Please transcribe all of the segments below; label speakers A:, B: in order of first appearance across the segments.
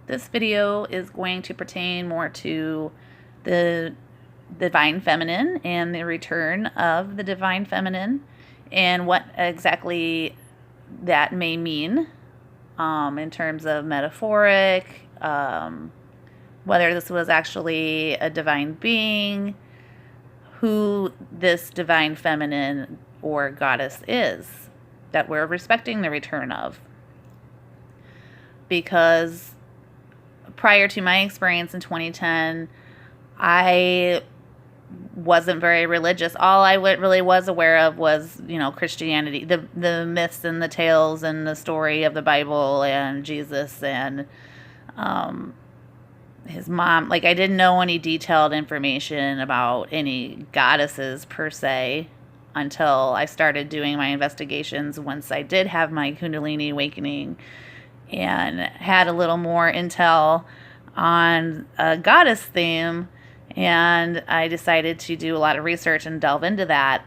A: This video is going to pertain more to the divine feminine and the return of the divine feminine and what exactly that may mean in terms of metaphoric, whether this was actually a divine being, who this divine feminine or goddess is that we're respecting the return of. Because prior to my experience in 2010, I wasn't very religious. All I really was aware of was, Christianity, the myths and the tales and the story of the Bible and Jesus and his mom. Like, I didn't know any detailed information about any goddesses per se until I started doing my investigations once I did have my Kundalini awakening and had a little more intel on a goddess theme. And I decided to do a lot of research and delve into that,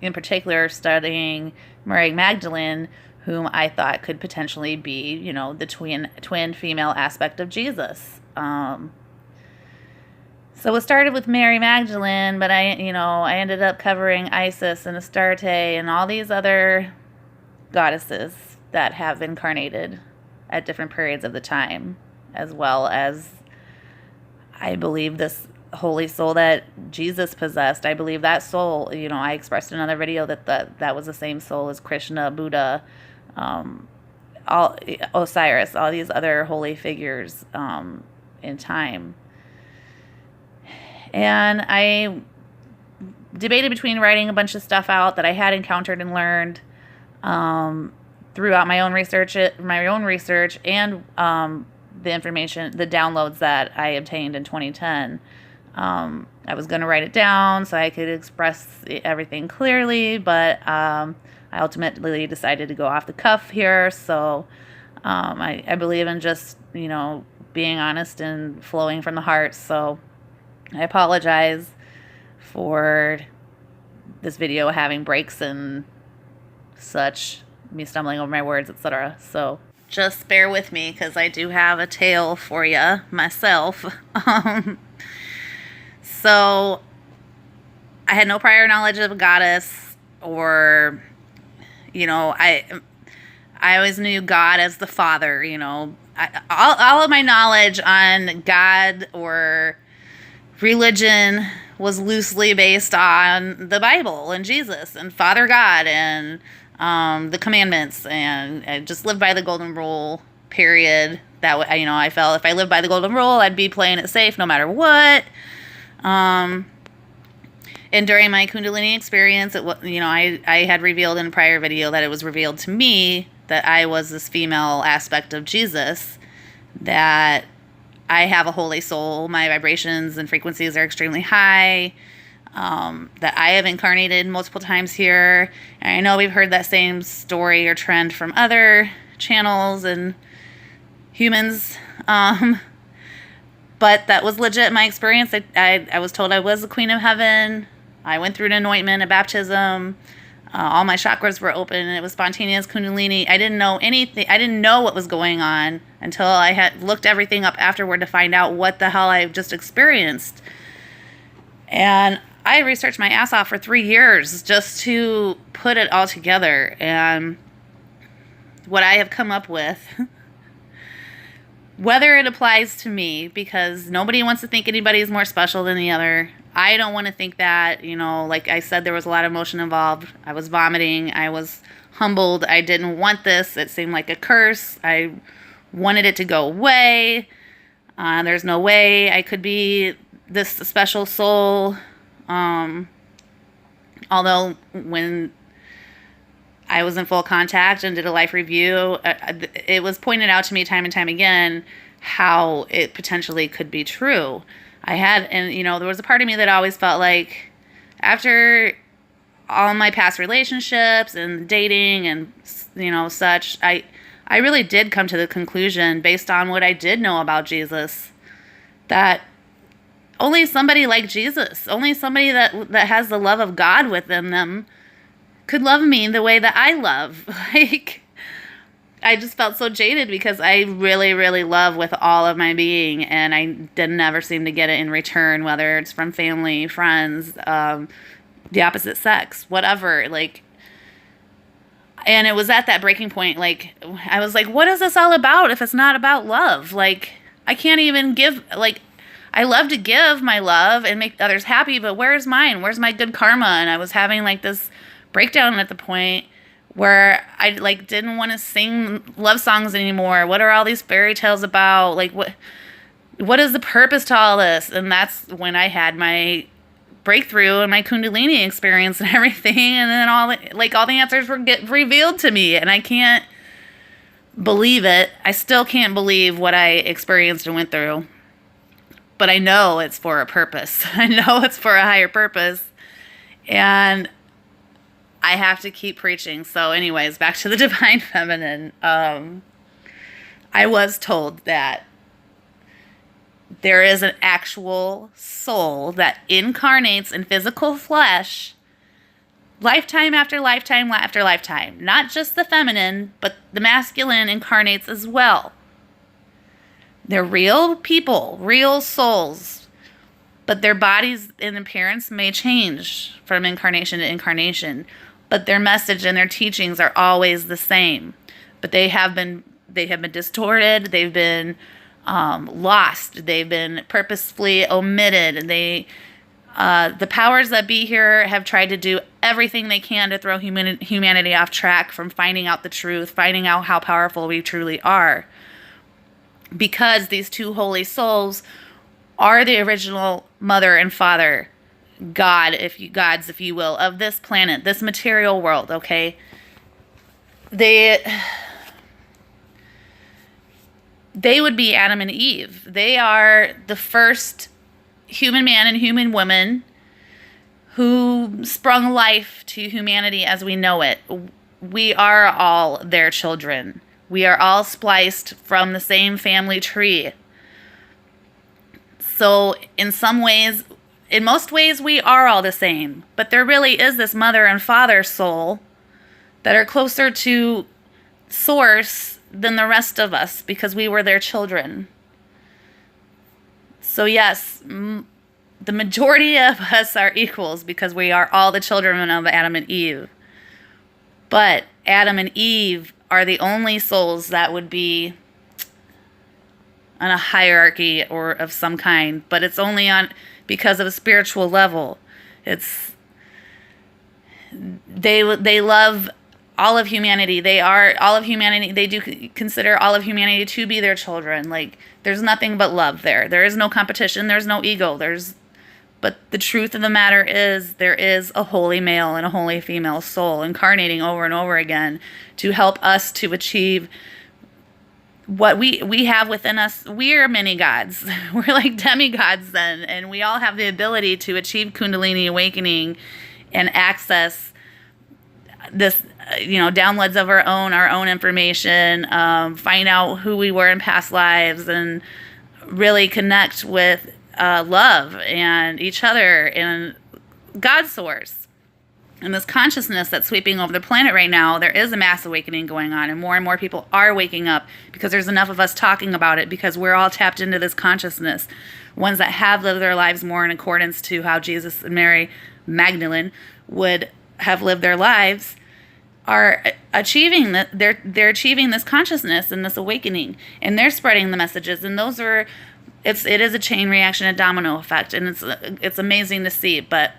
A: in particular studying Mary Magdalene, whom I thought could potentially be, the twin female aspect of Jesus. So it started with Mary Magdalene, but I ended up covering Isis and Astarte and all these other goddesses that have incarnated at different periods of the time, as well as I believe this holy soul that Jesus possessed. I believe that soul, I expressed in another video that was the same soul as Krishna, Buddha, Osiris, all these other holy figures in time. And I debated between writing a bunch of stuff out that I had encountered and learned throughout my own research and the information, the downloads that I obtained in 2010. I was going to write it down so I could express everything clearly, but I ultimately decided to go off the cuff here. So I believe in just, being honest and flowing from the heart. So I apologize for this video having breaks and such, me stumbling over my words, etc. So just bear with me, because I do have a tale for you myself. So I had no prior knowledge of a goddess, or, I always knew God as the Father. All of my knowledge on God or religion was loosely based on the Bible and Jesus and Father God and the commandments, and I just lived by the golden rule, period. That I felt if I lived by the golden rule, I'd be playing it safe no matter what. And during my Kundalini experience, I had revealed in a prior video that it was revealed to me that I was this female aspect of Jesus, that I have a holy soul, my vibrations and frequencies are extremely high, that I have incarnated multiple times here. And I know we've heard that same story or trend from other channels and humans, but that was legit my experience. I was told I was the Queen of Heaven. I went through an anointment, a baptism. All my chakras were open, and it was spontaneous Kundalini. I didn't know anything. I didn't know what was going on until I had looked everything up afterward to find out what the hell I just experienced. And I researched my ass off for 3 years just to put it all together. And what I have come up with, whether it applies to me, because nobody wants to think anybody is more special than the other. I don't want to think that, like I said, there was a lot of emotion involved. I was vomiting. I was humbled. I didn't want this. It seemed like a curse. I wanted it to go away. There's no way I could be this special soul. Although when I was in full contact and did a life review, it was pointed out to me time and time again how it potentially could be true. There was a part of me that always felt like after all my past relationships and dating and, such, I really did come to the conclusion, based on what I did know about Jesus, that only somebody like Jesus, only somebody that has the love of God within them could love me the way that I love. I just felt so jaded because I really, really love with all of my being, and I did never seem to get it in return, whether it's from family, friends, the opposite sex, whatever. Like, and it was at that breaking point. Like, I was like, what is this all about if it's not about love? Like, I can't even give, like, I love to give my love and make others happy, but where's mine? Where's my good karma? And I was having like this breakdown at the point where I like didn't want to sing love songs anymore. What are all these fairy tales about? Like, what is the purpose to all this? And that's when I had my breakthrough and my Kundalini experience and everything. And then all the answers were get revealed to me, and I can't believe it. I still can't believe what I experienced and went through. But I know it's for a purpose. I know it's for a higher purpose. And I have to keep preaching. So anyways, back to the divine feminine. I was told that there is an actual soul that incarnates in physical flesh lifetime after lifetime after lifetime. Not just the feminine, but the masculine incarnates as well. They're real people, real souls, but their bodies and appearance may change from incarnation to incarnation, but their message and their teachings are always the same. But they have been distorted, they've been lost, they've been purposefully omitted. The powers that be here have tried to do everything they can to throw humanity off track from finding out the truth, finding out how powerful we truly are. Because these two holy souls are the original mother and father, gods, if you will, of this planet, this material world, okay? They would be Adam and Eve. They are the first human man and human woman who sprung life to humanity as we know it. We are all their children. We are all spliced from the same family tree. So in most ways, we are all the same. But there really is this mother and father soul that are closer to source than the rest of us because we were their children. So yes, the majority of us are equals because we are all the children of Adam and Eve. But Adam and Eve are the only souls that would be on a hierarchy or of some kind, but it's only on because of a spiritual level. They love all of humanity. They are all of humanity. They do consider all of humanity to be their children. Like, there's nothing but love there. There is no competition. There's no ego. But the truth of the matter is there is a holy male and a holy female soul incarnating over and over again to help us to achieve what we have within us. We're mini gods. We're like demigods then, and we all have the ability to achieve Kundalini awakening and access this, downloads of our own information, find out who we were in past lives, and really connect with love and each other and God's source. And this consciousness that's sweeping over the planet right now, there is a mass awakening going on, and more people are waking up because there's enough of us talking about it, because we're all tapped into this consciousness. Ones that have lived their lives more in accordance to how Jesus and Mary Magdalene would have lived their lives are achieving that. They're achieving this consciousness and this awakening, and they're spreading the messages. And those are, it is a chain reaction, a domino effect, and it's amazing to see. But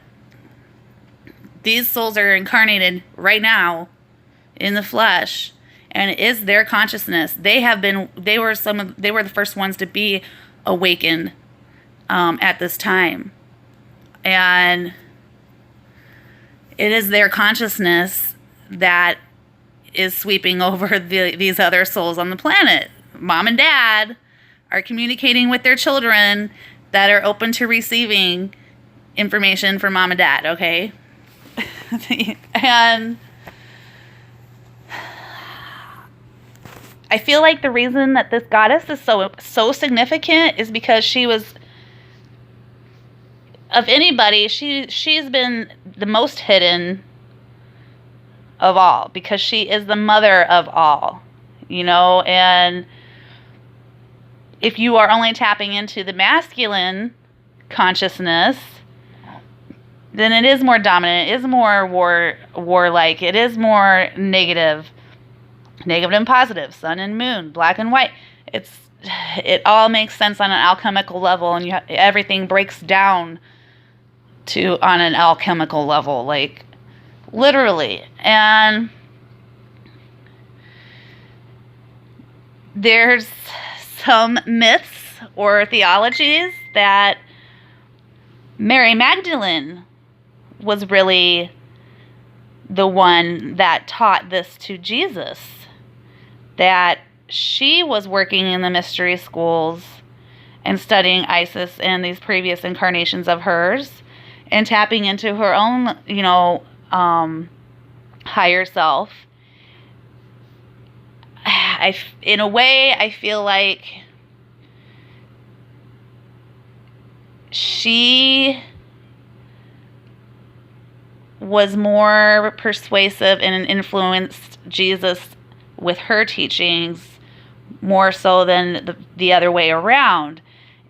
A: these souls are incarnated right now in the flesh, and it is their consciousness. They were the first ones to be awakened at this time. And it is their consciousness that is sweeping over these other souls on the planet. Mom and dad are communicating with their children that are open to receiving information from mom and dad, okay? And I feel like the reason that this goddess is so significant is because she was, of anybody, she's been the most hidden of all, because she is the mother of all. and if you are only tapping into the masculine consciousness, then it is more dominant, it is more warlike, it is more negative and positive, sun and moon, black and white. It all makes sense on an alchemical level, and everything breaks down on an alchemical level, like literally. And there's some myths or theologies that Mary Magdalene was really the one that taught this to Jesus, that she was working in the mystery schools and studying Isis and these previous incarnations of hers and tapping into her own, higher self. In a way, I feel like she was more persuasive and influenced Jesus with her teachings more so than the other way around.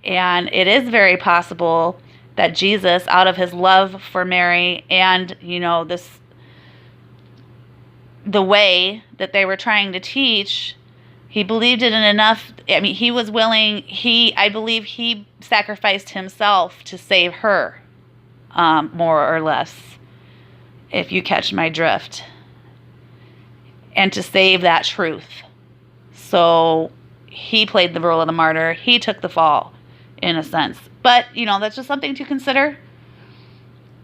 A: And it is very possible that Jesus, out of his love for Mary and, the way that they were trying to teach, he believed it in enough. I mean, he was willing, I believe he sacrificed himself to save her, more or less, if you catch my drift, and to save that truth. So he played the role of the martyr. He took the fall, in a sense. But, that's just something to consider.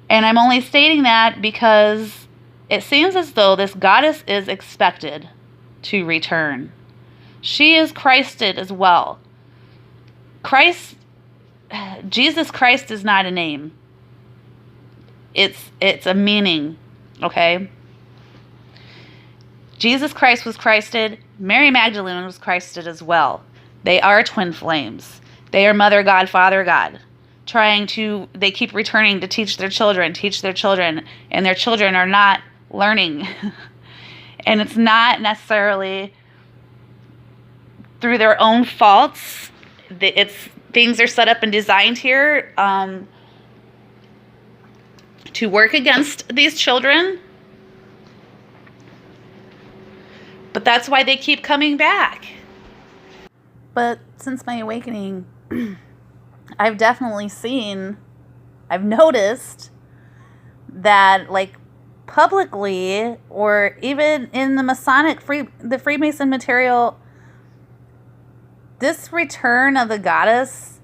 A: And I'm only stating that because it seems as though this goddess is expected to return. She is Christed as well. Jesus Christ is not a name. It's a meaning, okay? Jesus Christ was Christed. Mary Magdalene was Christed as well. They are twin flames. They are Mother God, Father God. They keep returning to teach their children, and their children are not learning. And it's not necessarily through their own faults. Things are set up and designed here to work against these children. But that's why they keep coming back. But since my awakening, I've noticed that, like, publicly, or even in the Freemason material, this return of the goddess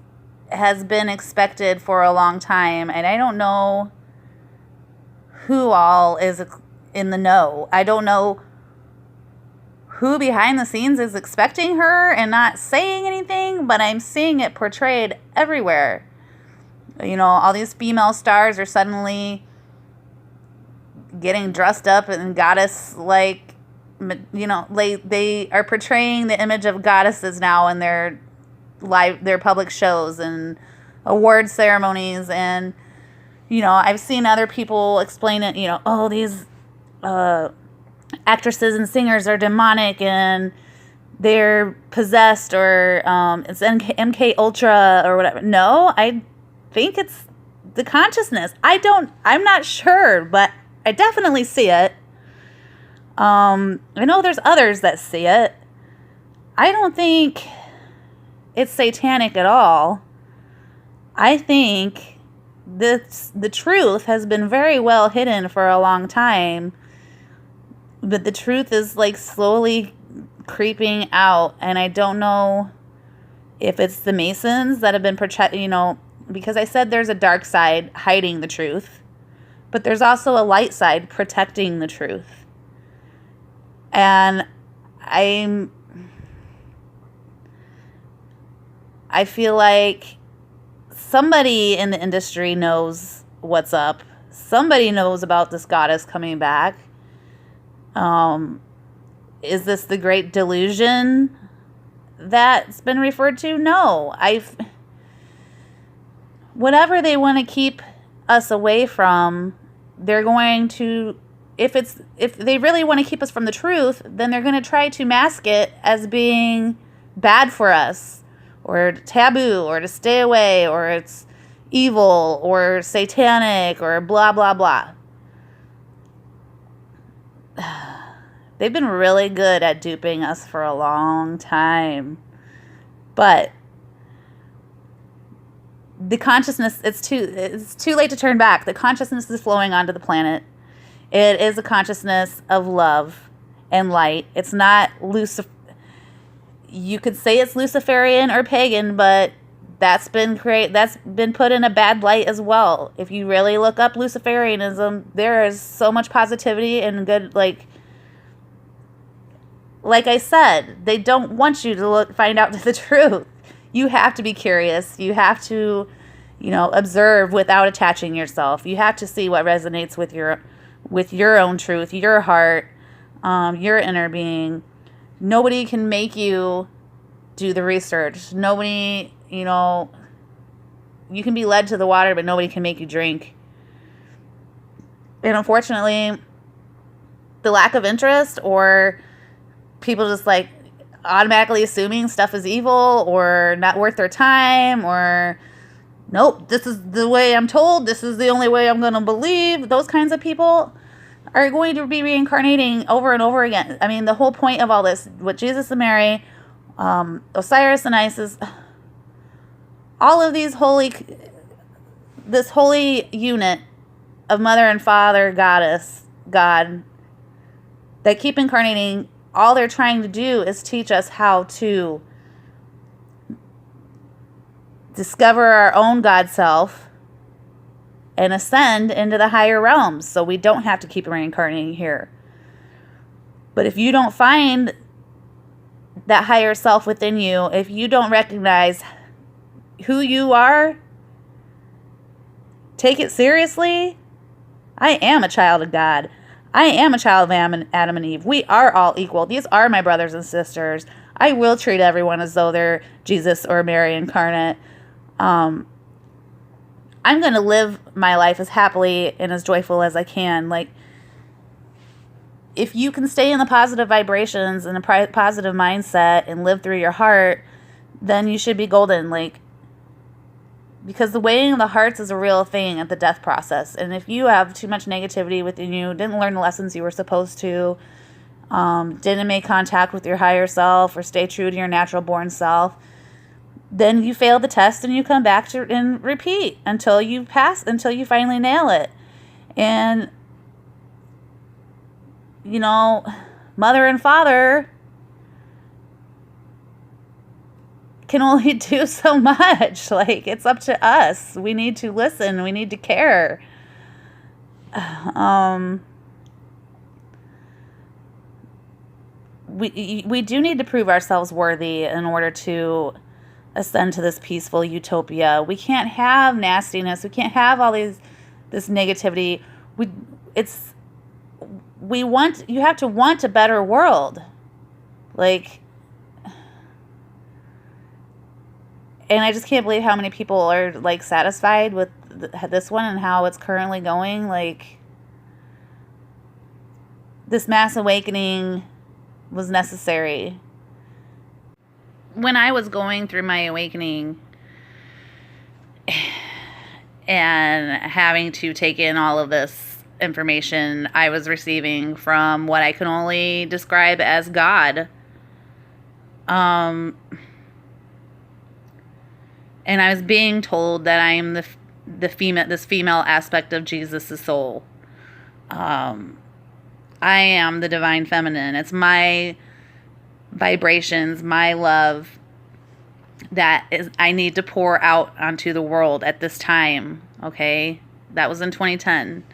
A: has been expected for a long time, and I don't know who all is in the know. I don't know who behind the scenes is expecting her and not saying anything, but I'm seeing it portrayed everywhere. All these female stars are suddenly getting dressed up in goddess, like, they are portraying the image of goddesses now in their public shows and award ceremonies. And, I've seen other people explain it, these actresses and singers are demonic and they're possessed, or it's MK Ultra or whatever. No, I think it's the consciousness. I'm not sure, but I definitely see it. I know there's others that see it. I don't think it's satanic at all. I think the truth has been very well hidden for a long time. But the truth is, like, slowly creeping out. And I don't know if it's the Masons that have been because I said there's a dark side hiding the truth. But there's also a light side protecting the truth. And I feel like somebody in the industry knows what's up. Somebody knows about this goddess coming back. Is this the great delusion that's been referred to? No. Whatever they want to keep us away from, they're going to if they really want to keep us from the truth, then they're going to try to mask it as being bad for us, or taboo, or to stay away, or it's evil, or satanic, or blah, blah, blah. They've been really good at duping us for a long time. But the consciousness, it's too late to turn back. The consciousness is flowing onto the planet. It is a consciousness of love and light. It's not you could say it's Luciferian or pagan, but that's been put in a bad light as well. If you really look up Luciferianism, there is so much positivity and good, like I said, they don't want you to find out the truth. You have to be curious. You have to, observe without attaching yourself. You have to see what resonates with your own truth, your heart, your inner being. Nobody can make you do the research. Nobody, you can be led to the water, but nobody can make you drink. And unfortunately, the lack of interest, or people just like automatically assuming stuff is evil or not worth their time, or nope, this is the way I'm told, this is the only way I'm going to believe, those kinds of people are going to be reincarnating over and over again. I mean, the whole point of all this, with Jesus and Mary, Osiris and Isis, all of this holy unit of mother and father, goddess, God, that keep incarnating, all they're trying to do is teach us how to discover our own God self and ascend into the higher realms, so we don't have to keep reincarnating here. But if you don't find that higher self within you, if you don't recognize who you are, take it seriously. I am a child of God. I am a child of Adam and Eve. We are all equal. These are my brothers and sisters. I will treat everyone as though they're Jesus or Mary incarnate. I'm going to live my life as happily and as joyful as I can. Like, if you can stay in the positive vibrations and a positive mindset and live through your heart, then you should be golden. Like, because the weighing of the hearts is a real thing at the death process. And if you have too much negativity within you, didn't learn the lessons you were supposed to, didn't make contact with your higher self, or stay true to your natural born self, then you fail the test and you come back to and repeat until you finally nail it. And, mother and father can only do so much. Like, it's up to us. We need to listen. We need to care. We do need to prove ourselves worthy in order to ascend to this peaceful utopia. We can't have nastiness. We can't have all this negativity. You have to want a better world. Like, and I just can't believe how many people are, like, satisfied with this one and how it's currently going. Like, this mass awakening was necessary. When I was going through my awakening and having to take in all of this information I was receiving from what I can only describe as God, and I was being told that I am this female aspect of Jesus' soul. I am the divine feminine. It's my vibrations, my love that I need to pour out onto the world at this time. Okay, that was in 2010.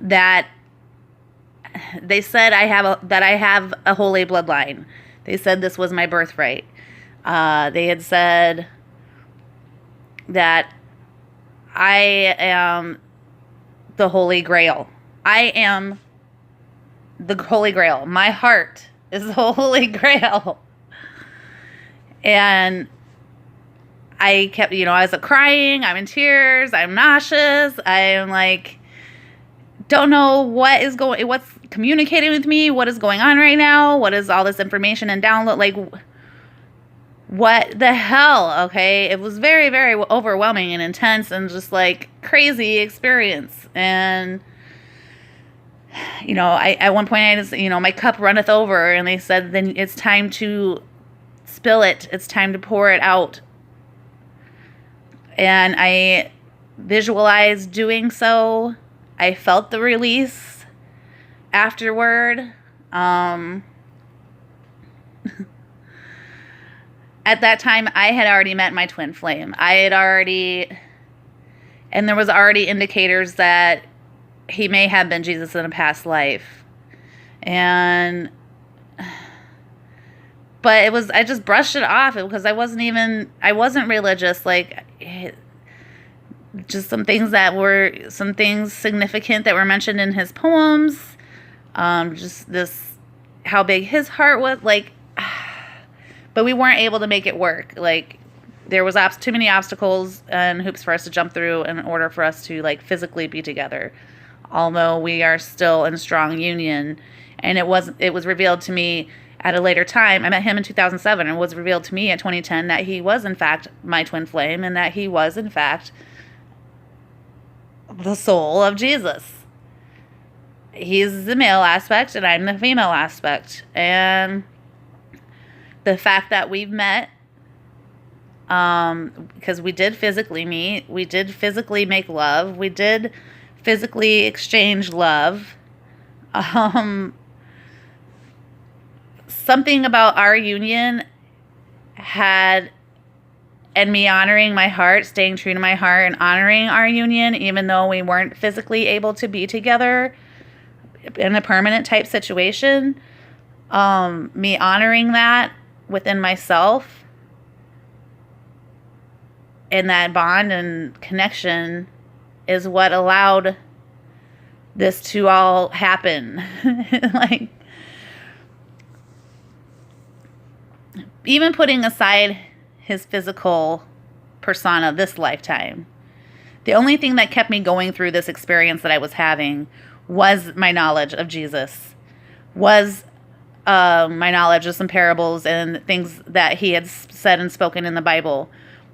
A: That they said I have a holy bloodline. They said this was my birthright. They had said that I am the Holy Grail. I am the Holy Grail. My heart is the Holy Grail. And I kept, I was crying. I'm in tears. I'm nauseous. I'm like, don't know what's communicating with me, what is going on right now, what is all this information and download, like, what the hell, okay? It was very, very overwhelming and intense and just, like, crazy experience. And, at one point I just, my cup runneth over, and they said, then it's time to spill it. It's time to pour it out. And I visualized doing so. I felt the release afterward. At that time, I had already met my twin flame. And there was already indicators that he may have been Jesus in a past life. But I just brushed it off because I wasn't religious. Like, just some things significant that were mentioned in his poems. Just how big his heart was, like, but we weren't able to make it work. Like, there was too many obstacles and hoops for us to jump through in order for us to, like, physically be together. Although we are still in strong union, and it was revealed to me at a later time. I met him in 2007, and it was revealed to me in 2010 that he was in fact my twin flame, and that he was in fact the soul of Jesus. He's the male aspect, and I'm the female aspect, and the fact that we've met, because we did physically meet, we did physically make love, we did physically exchange love. Something about our union and me honoring my heart, staying true to my heart and honoring our union, even though we weren't physically able to be together in a permanent type situation, me honoring that within myself, and that bond and connection is what allowed this to all happen. Like, even putting aside his physical persona this lifetime, the only thing that kept me going through this experience that I was having was my knowledge of Jesus, was my knowledge of some parables and things that he had said and spoken in the Bible,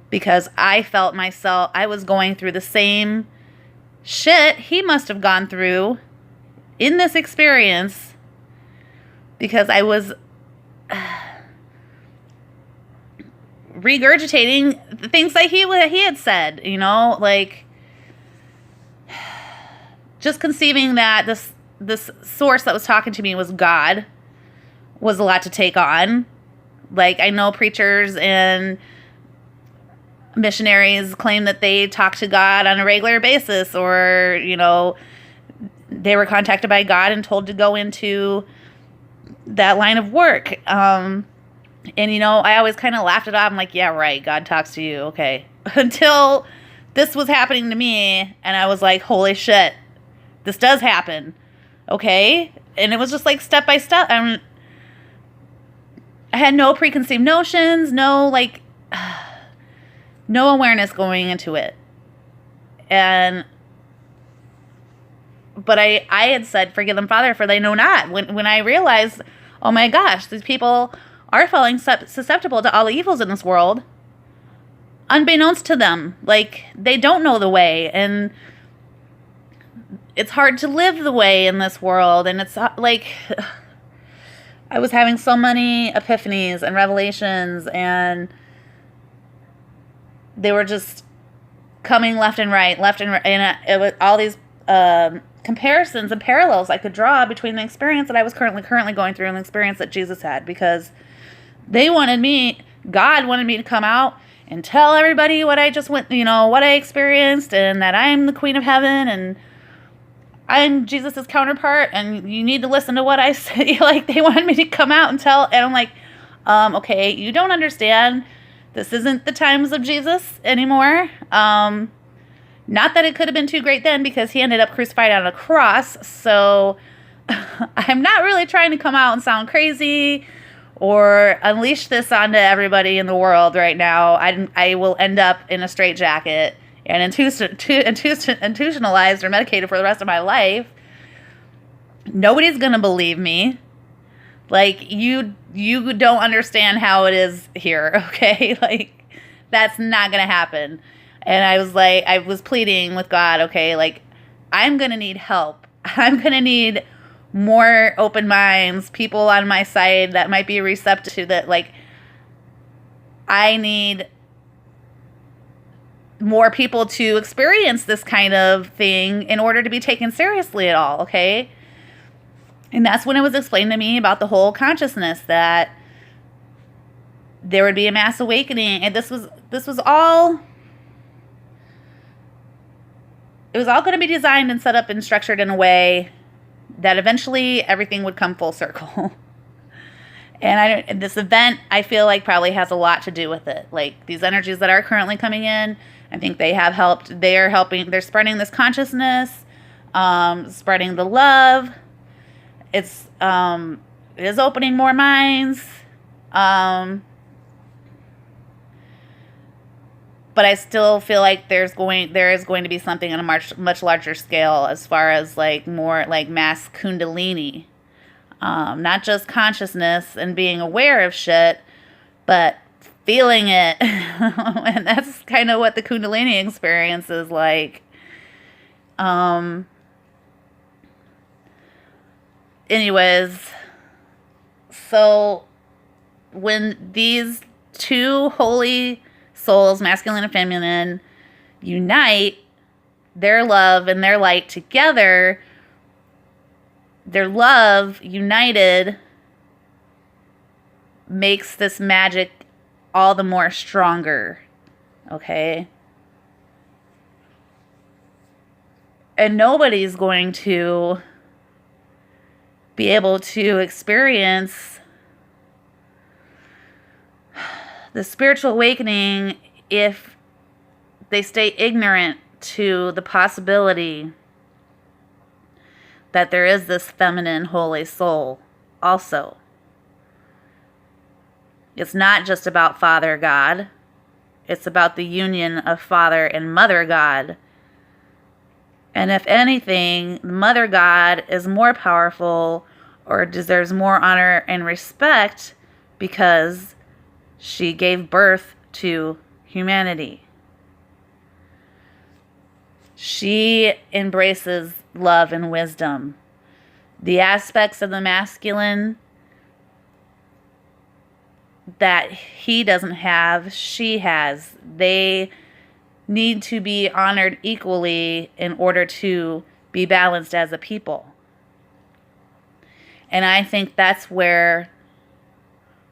A: because I felt I was going through the same shit he must have gone through in this experience, because I was regurgitating the things that he had said, like, just conceiving that this source that was talking to me was God was a lot to take on. Like, I know preachers and missionaries claim that they talk to God on a regular basis, or, they were contacted by God and told to go into that line of work. And, I always kind of laughed it off. I'm like, yeah, right, God talks to you. Okay. Until this was happening to me, and I was like, holy shit, this does happen. Okay. And it was just like step by step. I had no preconceived notions, no awareness going into it. But I had said, forgive them, Father, for they know not. When I realized, oh my gosh, these people are falling susceptible to all the evils in this world, unbeknownst to them. Like, they don't know the way, and it's hard to live the way in this world. And it's like, I was having so many epiphanies and revelations, and they were just coming left and right, and it was all these comparisons and parallels I could draw between the experience that I was currently going through and the experience that Jesus had, because God wanted me to come out and tell everybody what I just what I experienced, and that I'm the Queen of Heaven, and I'm Jesus's counterpart, and you need to listen to what I say. Like, they wanted me to come out and tell, and I'm like, okay, you don't understand. This isn't the times of Jesus anymore. Not that it could have been too great then, because he ended up crucified on a cross. So I'm not really trying to come out and sound crazy or unleash this onto everybody in the world right now. I will end up in a straitjacket and institutionalized or medicated for the rest of my life Nobody's going to believe me. Like, you don't understand how it is here, okay? Like, that's not going to happen. And I was pleading with God, okay, like, I'm going to need help. I'm going to need more open minds, people on my side that might be receptive to that. Like, I need more people to experience this kind of thing in order to be taken seriously at all, okay? And that's when it was explained to me about the whole consciousness, that there would be a mass awakening. And this was all, it was all going to be designed and set up and structured in a way that eventually everything would come full circle. And this event, I feel like, probably has a lot to do with it. Like, these energies that are currently coming in, I think they have helped. They are helping. They're spreading this consciousness, spreading the love. It is opening more minds. But I still feel like there is going to be something on a much larger scale, as far as like more like mass kundalini. Not just consciousness and being aware of shit, but feeling it. And that's kind of what the kundalini experience is like. Anyways, so when these two holy souls, masculine and feminine, unite their love and their light together, their love united makes this magic all the more stronger, okay? And nobody's going to be able to experience the spiritual awakening if they stay ignorant to the possibility that there is this feminine holy soul also. It's not just about Father God. It's about the union of Father and Mother God. And if anything, Mother God is more powerful or deserves more honor and respect because she gave birth to humanity. She embraces love and wisdom. The aspects of the masculine that he doesn't have, she has. They need to be honored equally in order to be balanced as a people. And I think that's where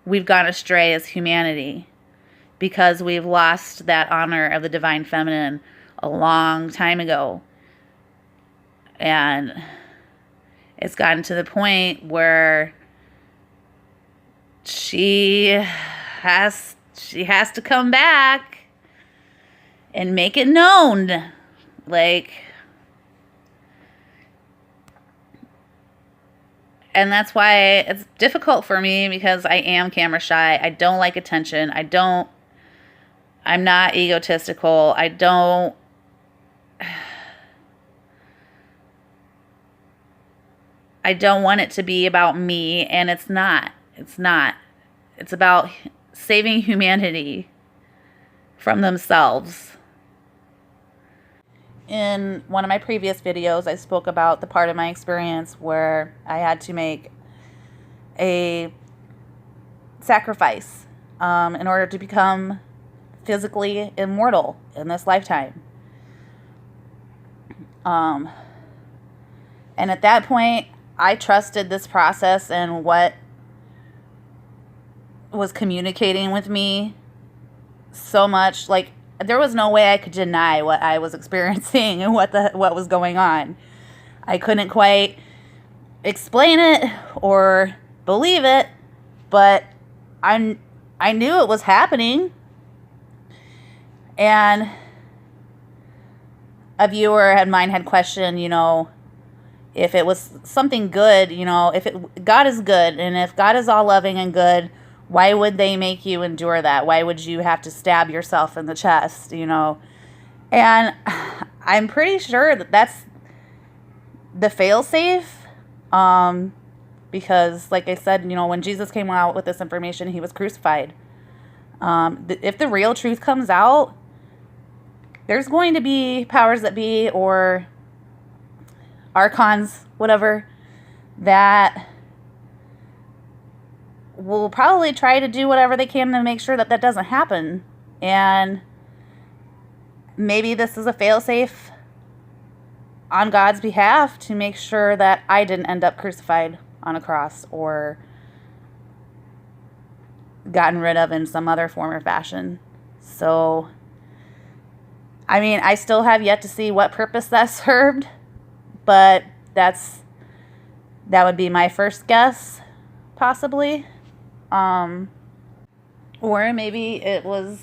A: we've gone astray as humanity, because we've lost that honor of the divine feminine a long time ago. And it's gotten to the point where she has to come back and make it known. Like, and that's why it's difficult for me, because I am camera shy. I don't like attention. I'm not egotistical. I don't want it to be about me, and it's not. It's not. It's about saving humanity from themselves. In one of my previous videos, I spoke about the part of my experience where I had to make a sacrifice in order to become physically immortal in this lifetime. And at that point, I trusted this process and what was communicating with me so much. Like, there was no way I could deny what I was experiencing and what was going on. I couldn't quite explain it or believe it, but I knew it was happening. And a viewer of mine had questioned, if it was something good, God is good, and if God is all loving and good, why would they make you endure that? Why would you have to stab yourself in the chest, And I'm pretty sure that that's the fail-safe Because, like I said, when Jesus came out with this information, he was crucified. If the real truth comes out, there's going to be powers that be, or archons, whatever, that will probably try to do whatever they can to make sure that that doesn't happen. And maybe this is a failsafe on God's behalf to make sure that I didn't end up crucified on a cross or gotten rid of in some other form or fashion. So, I mean, I still have yet to see what purpose that served, but that would be my first guess, possibly. Or maybe it was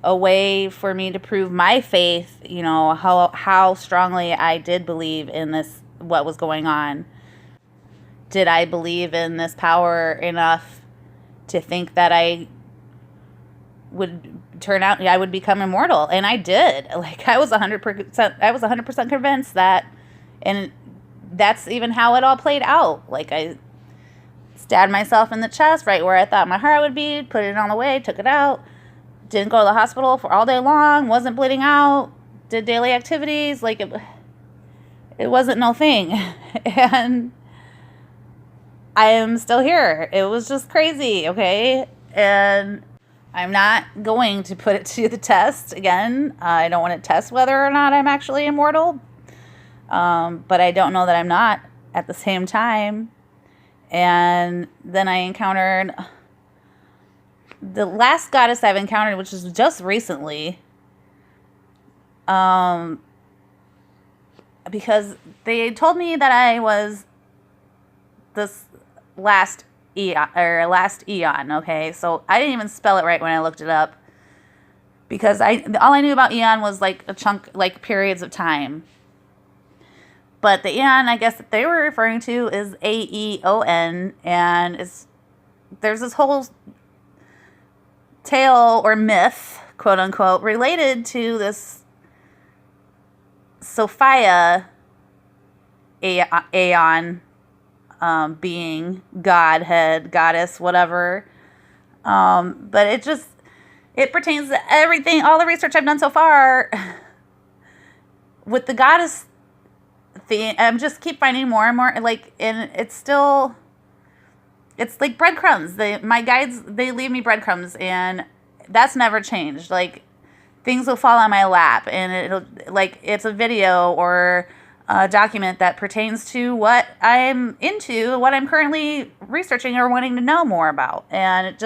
A: a way for me to prove my faith, how strongly I did believe in this, what was going on. Did I believe in this power enough to think that I would turn out, I would become immortal? And I did. Like, I was 100% convinced that, and that's even how it all played out. Like, I stabbed myself in the chest right where I thought my heart would be, put it on the way, took it out, didn't go to the hospital for all day long, wasn't bleeding out, did daily activities, like it wasn't no thing. And I am still here. It was just crazy, okay? And I'm not going to put it to the test again. I don't want to test whether or not I'm actually immortal. But I don't know that I'm not at the same time. And then I encountered the last goddess I've encountered, which is just recently. Because they told me that I was this last eon, okay? So I didn't even spell it right when I looked it up, because all I knew about eon was like a chunk, like periods of time. But the eon, I guess, that they were referring to is Aeon, and there's this whole tale or myth, quote unquote, related to this Sophia Aeon, being, godhead, goddess, whatever. But it pertains to everything, all the research I've done so far with the goddess thing. I'm just keep finding more and more, like, and it's like breadcrumbs. My guides, they leave me breadcrumbs, and that's never changed. Like, things will fall on my lap, and it's a video or a document that pertains to what I'm into, what I'm currently researching or wanting to know more about. And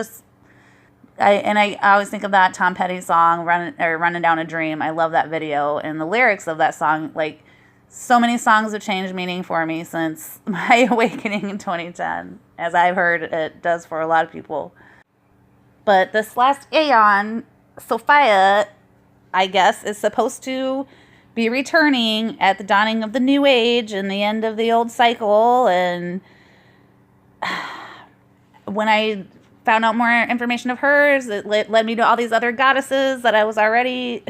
A: I always think of that Tom Petty song, Running Down a Dream. I love that video, and the lyrics of that song. Like, so many songs have changed meaning for me since my awakening in 2010, as I've heard it does for a lot of people. But this last Aeon, Sophia, I guess, is supposed to be returning at the dawning of the new age and the end of the old cycle. And when I found out more information of hers, it led me to all these other goddesses that I was already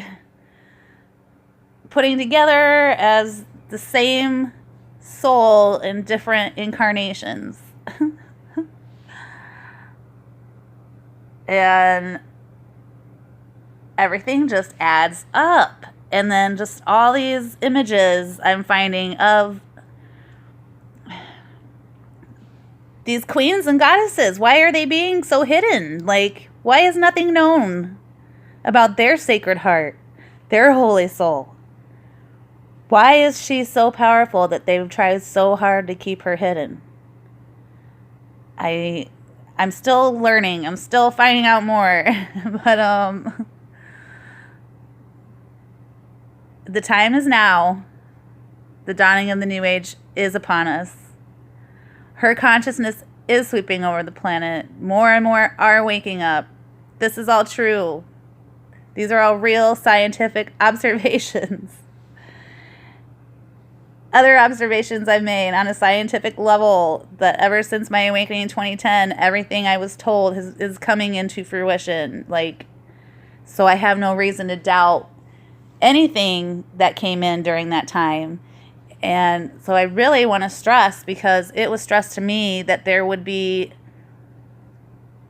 A: putting together as the same soul in different incarnations. And everything just adds up. And then just all these images I'm finding of these queens and goddesses. Why are they being so hidden? Like, why is nothing known about their sacred heart, their holy soul? Why is she so powerful that they've tried so hard to keep her hidden? I'm still learning. I'm still finding out more. But the time is now. The dawning of the new age is upon us. Her consciousness is sweeping over the planet. More and more are waking up. This is all true. These are all real scientific observations. Other observations I've made on a scientific level, that ever since my awakening in 2010, everything I was told is coming into fruition. Like, so I have no reason to doubt anything that came in during that time. And so I really want to stress, because it was stressed to me that there would be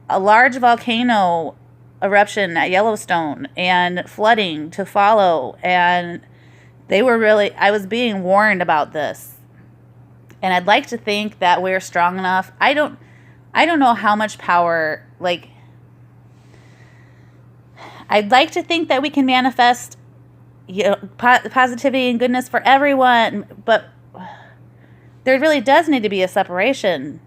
A: a large volcano eruption at Yellowstone and flooding to follow. And I was being warned about this. And I'd like to think that we're strong enough. I don't know how much power, like, I'd like to think that we can manifest, positivity and goodness for everyone, but there really does need to be a separation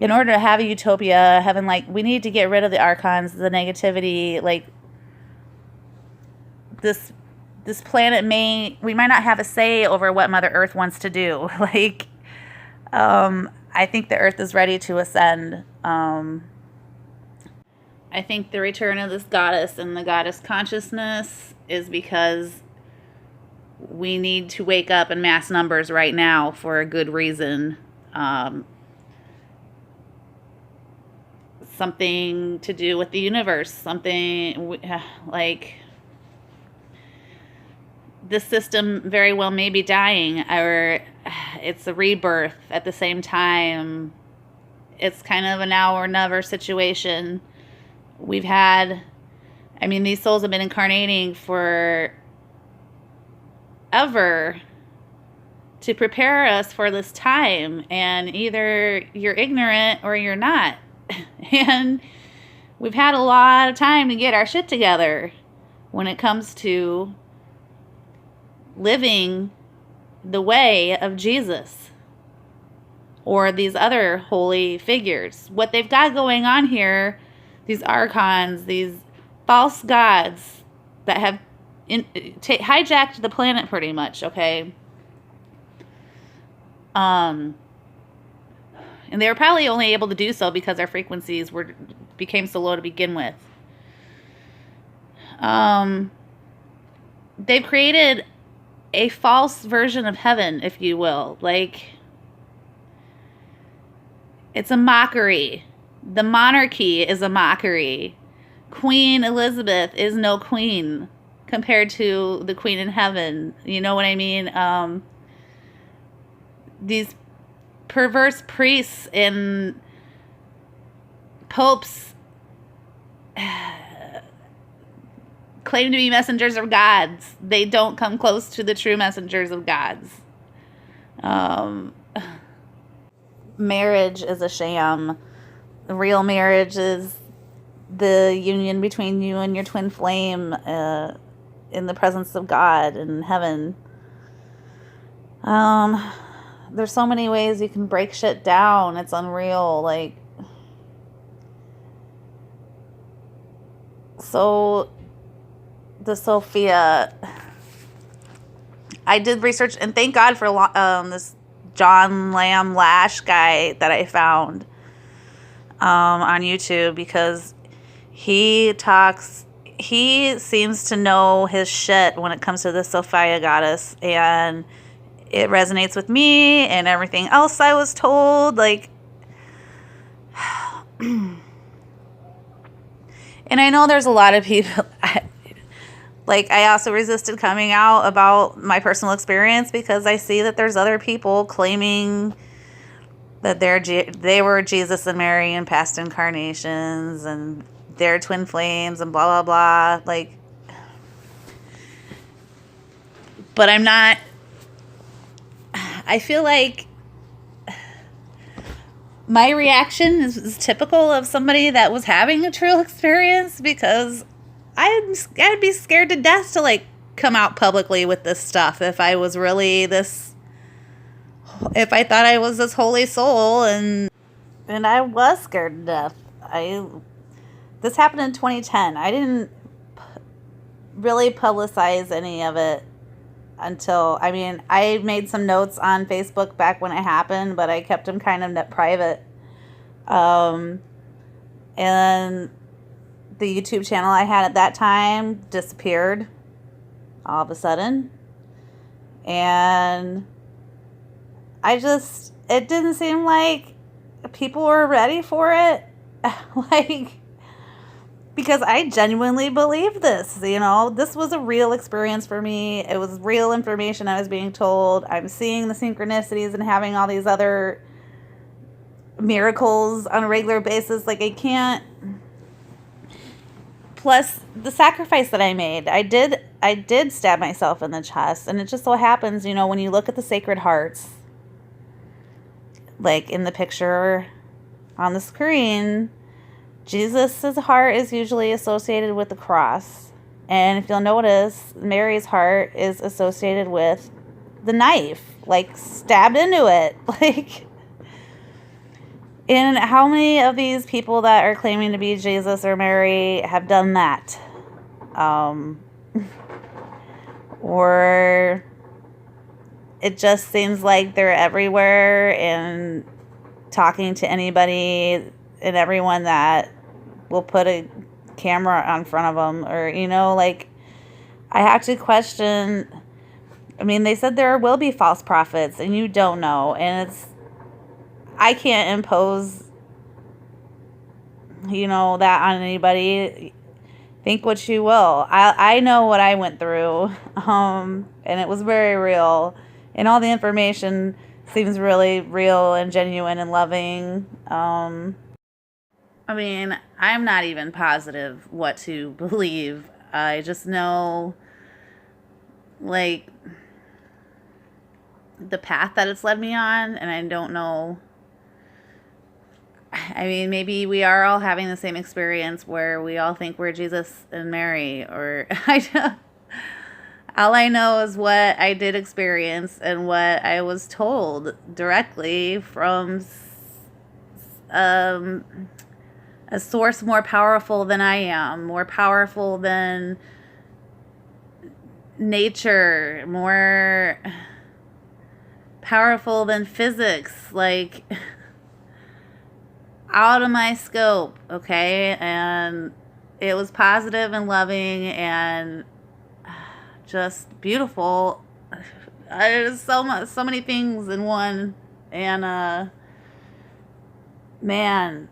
A: in order to have a utopia, heaven. Like, we need to get rid of the archons, the negativity. Like, this planet we might not have a say over what Mother Earth wants to do. Like, I think the Earth is ready to ascend. I think the return of this goddess and the goddess consciousness is because we need to wake up in mass numbers right now for a good reason. Something to do with the universe, something like this system very well may be dying, or it's a rebirth at the same time. It's kind of a now or never situation. These souls have been incarnating for ever to prepare us for this time, and either you're ignorant or you're not. And we've had a lot of time to get our shit together when it comes to living the way of Jesus or these other holy figures. What they've got going on here, these archons, these false gods that have hijacked the planet pretty much, okay? And they were probably only able to do so because our frequencies became so low to begin with. They've created a false version of heaven, if you will. Like, it's a mockery. The monarchy is a mockery. Queen Elizabeth is no queen compared to the queen in heaven. You know what I mean? These perverse priests and popes claim to be messengers of gods. They don't come close to the true messengers of gods. Marriage is a sham. The real marriage is the union between you and your twin flame in the presence of God in heaven. There's so many ways you can break shit down. It's unreal. Like, so the Sophia, I did research, and thank God for this John Lamb Lash guy that I found on YouTube, because he seems to know his shit when it comes to the Sophia goddess, and it resonates with me and everything else I was told. Like, and I know there's a lot of people, I also resisted coming out about my personal experience, because I see that there's other people claiming that they were Jesus and Mary in past incarnations, and they're twin flames and blah, blah, blah. Like, but I'm not. I feel like my reaction is typical of somebody that was having a true experience, because I'd be scared to death to, like, come out publicly with this stuff if I was really if I thought I was this holy soul, and I was scared to death. This happened in 2010. I didn't really publicize any of it until, I made some notes on Facebook back when it happened, but I kept them kind of private. And the YouTube channel I had at that time disappeared all of a sudden. And it didn't seem like people were ready for it. because I genuinely believe this. This was a real experience for me. It was real information I was being told. I'm seeing the synchronicities and having all these other miracles on a regular basis. Like, I can't. Plus the sacrifice that I made. I did stab myself in the chest, and it just so happens, when you look at the Sacred Hearts, like in the picture on the screen, Jesus's heart is usually associated with the cross. And if you'll notice, Mary's heart is associated with the knife, like stabbed into it. Like, and how many of these people that are claiming to be Jesus or Mary have done that? Or it just seems like they're everywhere and talking to anybody and everyone that will put a camera on front of them. Or, like, I have to question. I mean, they said there will be false prophets, and you don't know. And I can't impose, that on anybody. Think what you will. I know what I went through, and it was very real. And all the information seems really real and genuine and loving. I mean, I'm not even positive what to believe. I just know, like, the path that it's led me on, and I don't know. I mean, maybe we are all having the same experience where we all think we're Jesus and Mary, or all I know is what I did experience and what I was told directly from a source more powerful than I am, more powerful than nature, more powerful than physics, like out of my scope, okay? And it was positive and loving and just beautiful. There's so many things in one. And man,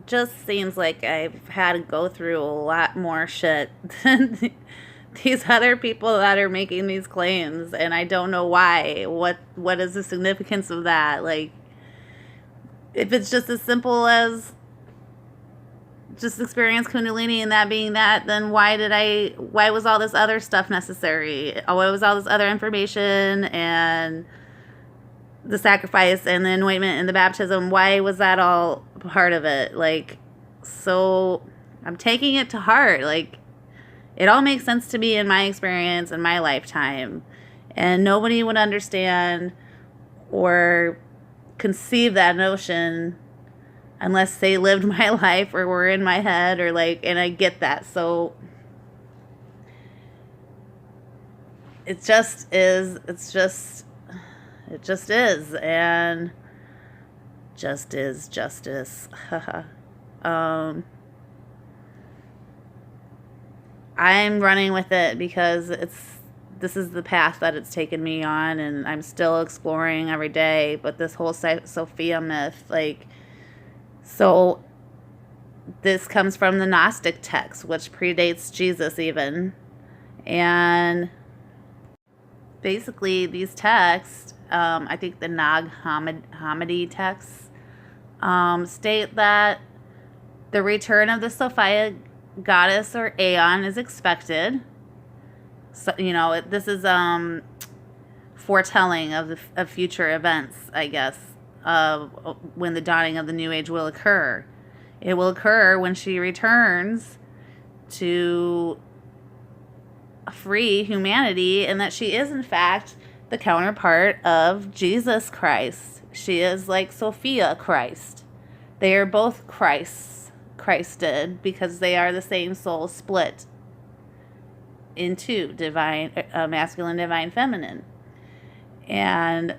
A: just seems like I've had to go through a lot more shit than these other people that are making these claims, and I don't know why. What is the significance of that? Like, if it's just as simple as just experience Kundalini and that being that, then why was all this other stuff necessary? Why was all this other information and the sacrifice and the anointment and the baptism? Why was that all part of it? Like, so I'm taking it to heart. Like, it all makes sense to me in my experience in my lifetime, and nobody would understand or conceive that notion unless they lived my life or were in my head, or like, and I get that. So it just is, and just is justice. I'm running with it because this is the path that it's taken me on, and I'm still exploring every day. But this whole Sophia myth, like, so this comes from the Gnostic text, which predates Jesus even. And basically these texts, I think the Nag Hammadi texts, state that the return of the Sophia goddess or Aeon is expected. So, this is foretelling of future events, I guess, of when the dawning of the new age will occur. It will occur when she returns to free humanity, and that she is in fact the counterpart of Jesus Christ. She is like Sophia Christ. They are both Christed, because they are the same soul split into divine, masculine, divine, feminine. And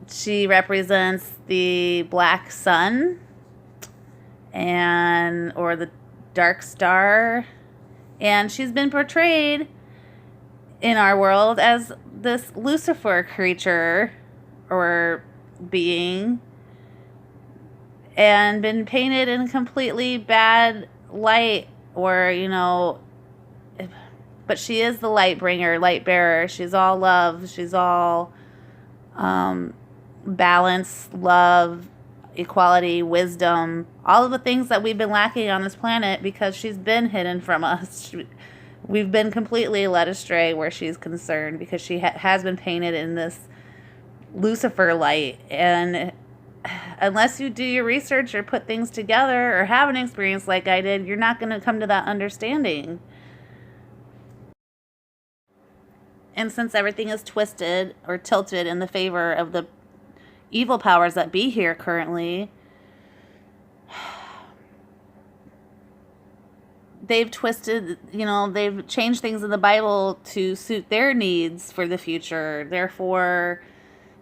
A: she represents the black sun or the dark star, and she's been portrayed in our world as this Lucifer creature or being and been painted in completely bad light, or, but she is the light bringer, light bearer. She's all love. She's all balance, love, equality, wisdom, all of the things that we've been lacking on this planet because she's been hidden from us. We've been completely led astray where she's concerned because she has been painted in this Lucifer light. And unless you do your research or put things together or have an experience like I did, you're not going to come to that understanding. And since everything is twisted or tilted in the favor of the evil powers that be here currently, they've twisted, they've changed things in the Bible to suit their needs for the future. Therefore,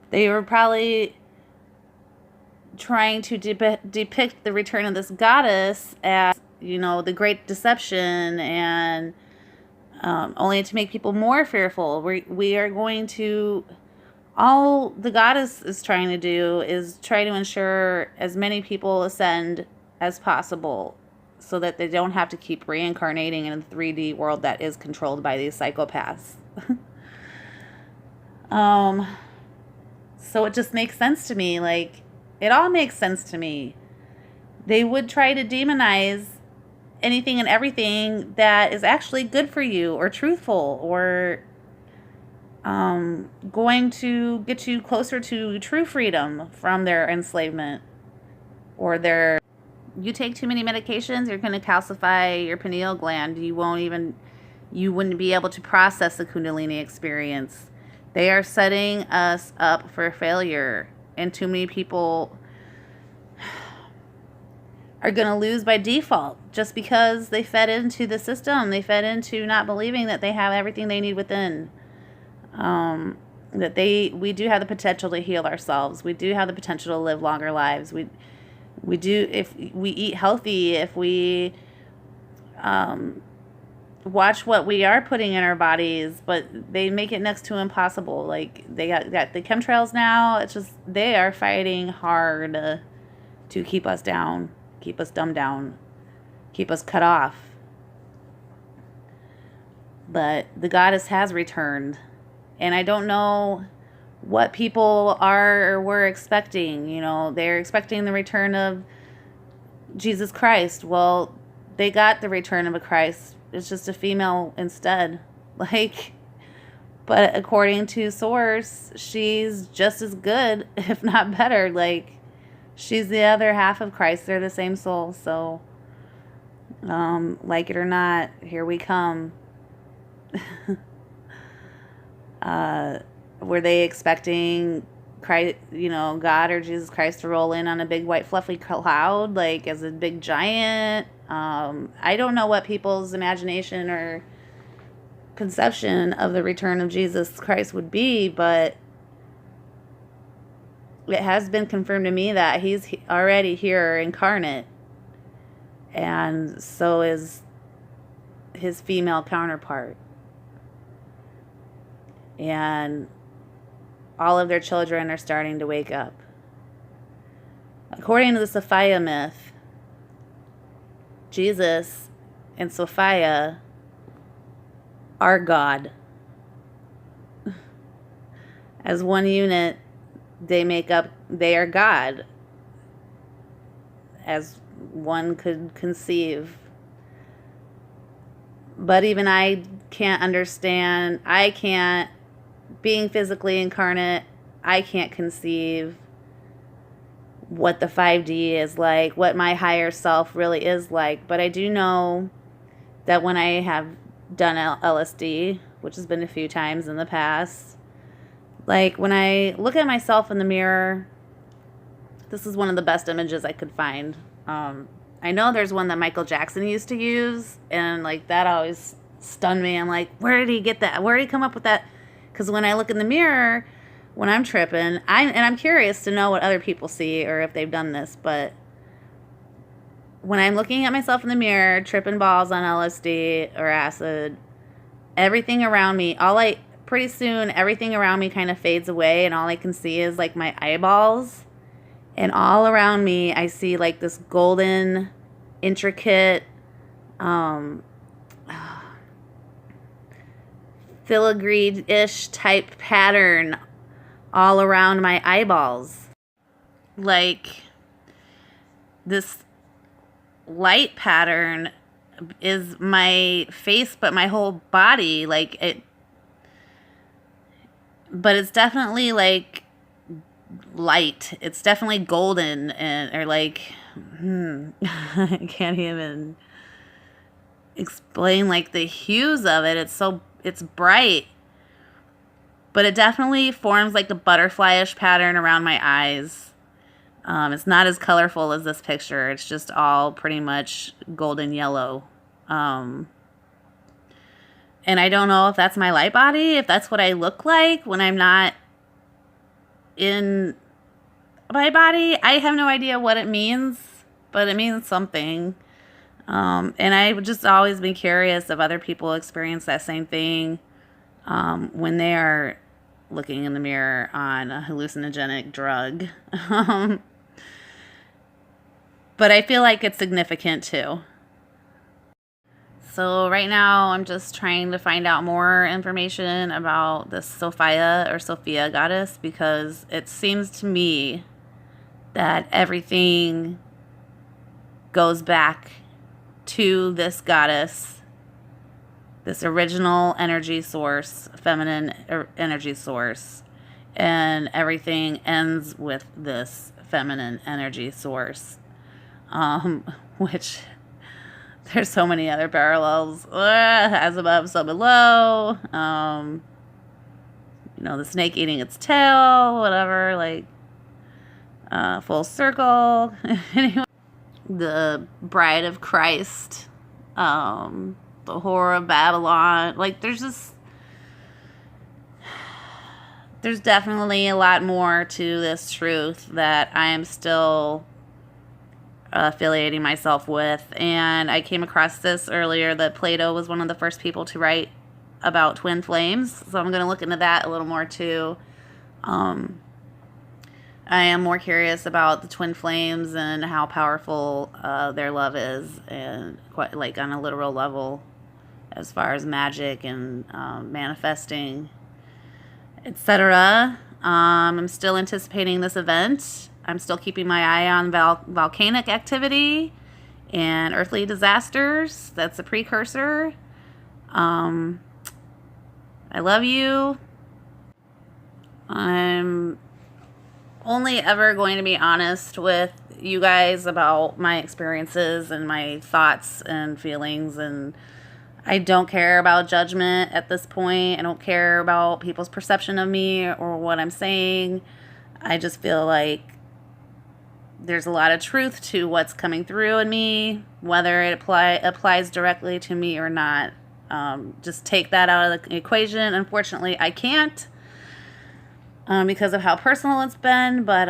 A: they were probably trying to depict the return of this goddess as, the great deception, and only to make people more fearful. We are going to, all the goddess is trying to do is try to ensure as many people ascend as possible so that they don't have to keep reincarnating in a 3D world that is controlled by these psychopaths. So it just makes sense to me. Like, it all makes sense to me. They would try to demonize anything and everything that is actually good for you or truthful or going to get you closer to true freedom from their enslavement or their... You take too many medications, you're going to calcify your pineal gland. You wouldn't be able to process the Kundalini experience. They are setting us up for failure, and too many people are going to lose by default just because they fed into the system. They fed into not believing that they have everything they need within. That we do have the potential to heal ourselves. We do have the potential to live longer lives. We do, if we eat healthy, if we watch what we are putting in our bodies, but they make it next to impossible. Like, they got the chemtrails now. It's just, they are fighting hard to keep us down, keep us dumbed down, keep us cut off. But the goddess has returned, and I don't know what people are or were expecting. They're expecting the return of Jesus Christ. Well, they got the return of a Christ. It's just a female instead. But according to source, she's just as good, if not better. She's the other half of Christ. They're the same soul. So, like it or not, here we come. Were they expecting Christ, God or Jesus Christ to roll in on a big white fluffy cloud, as a big giant? I don't know what people's imagination or conception of the return of Jesus Christ would be, but it has been confirmed to me that he's already here incarnate, and so is his female counterpart. And all of their children are starting to wake up. According to the Sophia myth, Jesus and Sophia are God. As one unit, they are God. As one could conceive. But even I can't understand, being physically incarnate, I can't conceive what the 5D is like, what my higher self really is like. But I do know that when I have done LSD, which has been a few times in the past, when I look at myself in the mirror, this is one of the best images I could find. I know there's one that Michael Jackson used to use, and that always stunned me. I'm like, where did he get that? Where did he come up with that? Because when I look in the mirror, when I'm tripping, I'm curious to know what other people see or if they've done this, but when I'm looking at myself in the mirror, tripping balls on LSD or acid, everything around me, pretty soon everything around me kind of fades away, and all I can see is my eyeballs, And all around me, I see like this golden, intricate, um, filigree-ish type pattern all around my eyeballs. Like this light pattern is my face, but my whole body, like it, but it's definitely like light. It's definitely golden and or like I can't even explain like the hues of it. It's bright, but it definitely forms like the butterfly-ish pattern around my eyes. It's not as colorful as this picture. It's just all pretty much golden yellow. And I don't know if that's my light body, if that's what I look like when I'm not in my body. I have no idea what it means, but it means something. And I've just always been curious if other people experience that same thing when they are looking in the mirror on a hallucinogenic drug. But I feel like it's significant too. So right now I'm just trying to find out more information about the Sophia goddess, because it seems to me that everything goes back to this goddess, this original energy source, feminine energy source, and everything ends with this feminine energy source, which there's so many other parallels, as above, so below, the snake eating its tail, whatever, like, full circle. Anyway, the Bride of Christ, the Whore of Babylon, like, there's definitely a lot more to this truth that I am still affiliating myself with. And I came across this earlier, that Plato was one of the first people to write about twin flames, so I'm going to look into that a little more too. I am more curious about the twin flames and how powerful their love is, and quite like on a literal level as far as magic and manifesting, etc. I'm still anticipating this event. I'm still keeping my eye on volcanic activity and earthly disasters. That's a precursor. I love you. I'm only ever going to be honest with you guys about my experiences and my thoughts and feelings, and I don't care about judgment at this point. I don't care about people's perception of me or what I'm saying. I just feel like there's a lot of truth to what's coming through in me, whether it applies directly to me or not. Just take that out of the equation. Unfortunately, I can't, because of how personal it's been, but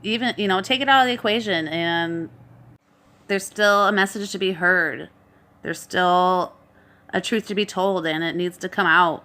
A: even, take it out of the equation, and there's still a message to be heard. There's still a truth to be told, and it needs to come out.